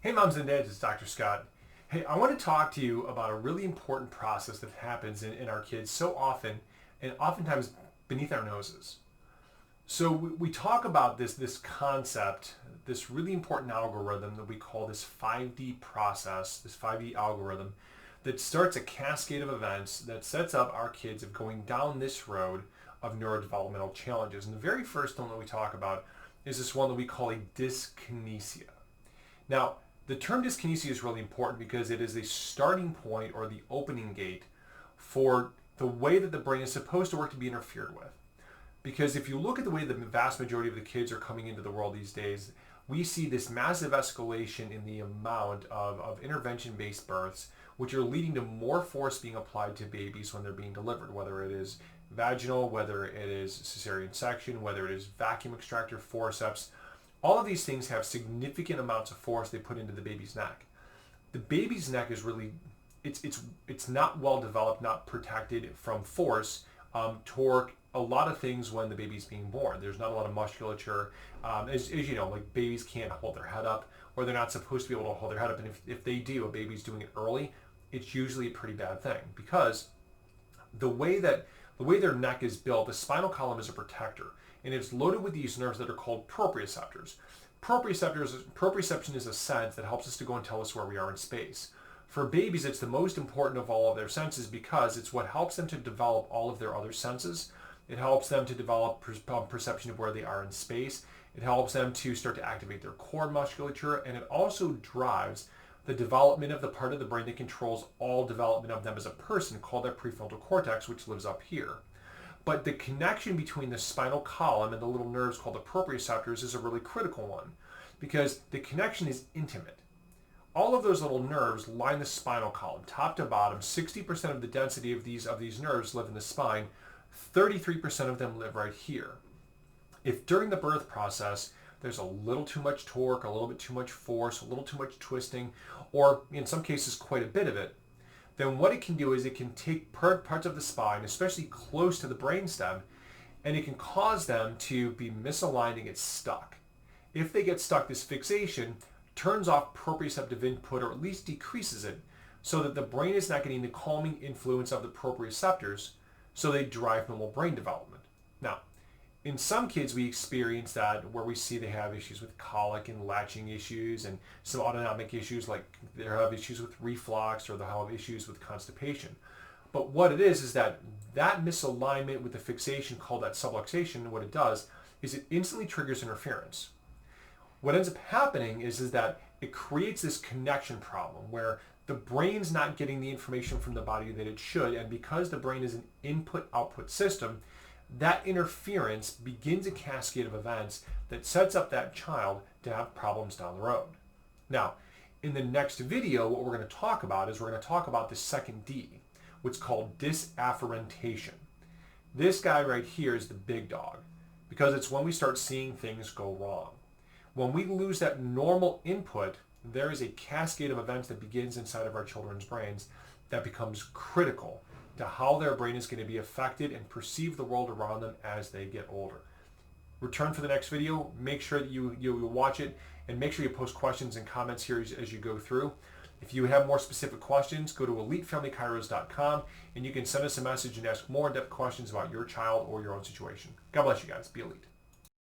Hey moms and dads, it's Dr. Scott. Hey, I want to talk to you about a really important process that happens in our kids so often and oftentimes beneath our noses. So we talk about this concept, this really important algorithm that we call this 5D process, this 5D algorithm that starts a cascade of events that sets up our kids of going down this road of neurodevelopmental challenges. And the very first one that we talk about is this one that we call a dyskinesia. Now, the term dyskinesia is really important because it is a starting point or the opening gate for the way that the brain is supposed to work to be interfered with. Because if you look at the way the vast majority of the kids are coming into the world these days, we see this massive escalation in the amount of intervention-based births, which are leading to more force being applied to babies when they're being delivered, whether it is vaginal, whether it is cesarean section, whether it is vacuum extractor, forceps. All of these things have significant amounts of force they put into the baby's neck. The baby's neck is really, it's not well developed, not protected from force, torque, a lot of things when the baby's being born. There's not a lot of musculature. As you know, like babies can't hold their head up, or they're not supposed to be able to hold their head up. And if they do, a baby's doing it early, it's usually a pretty bad thing because the way their neck is built, the spinal column is a protector. And it's loaded with these nerves that are called proprioceptors. Proprioception is a sense that helps us to go and tell us where we are in space. For babies, it's the most important of all of their senses because it's what helps them to develop all of their other senses. It helps them to develop perception of where they are in space. It helps them to start to activate their core musculature, and it also drives the development of the part of the brain that controls all development of them as a person, called their prefrontal cortex, which lives up here. But the connection between the spinal column and the little nerves called the proprioceptors is a really critical one because the connection is intimate. All of those little nerves line the spinal column, top to bottom. 60% of the density of these nerves live in the spine. 33% of them live right here. If during the birth process there's a little too much torque, a little bit too much force, a little too much twisting, or in some cases quite a bit of it, then what it can do is it can take parts of the spine, especially close to the brainstem, and it can cause them to be misaligned and get stuck. If they get stuck, this fixation turns off proprioceptive input, or at least decreases it, so that the brain is not getting the calming influence of the proprioceptors, so they drive normal brain development. Now, in some kids, we experience that where we see they have issues with colic and latching issues and some autonomic issues, like they have issues with reflux or they have issues with constipation. But what it is that misalignment with the fixation, called that subluxation, what it does is it instantly triggers interference. What ends up happening is that it creates this connection problem where the brain's not getting the information from the body that it should, and because the brain is an input-output system, that interference begins a cascade of events that sets up that child to have problems down the road. Now, in the next video, what we're going to talk about is we're going to talk about the second D, what's called disafferentation. This guy right here is the big dog because it's when we start seeing things go wrong. When we lose that normal input, there is a cascade of events that begins inside of our children's brains that becomes critical to how their brain is going to be affected and perceive the world around them as they get older. Return for the next video. Make sure that you watch it and make sure you post questions and comments here as you go through. If you have more specific questions, go to elitefamilykairos.com and you can send us a message and ask more in-depth questions about your child or your own situation. God bless you guys. Be elite.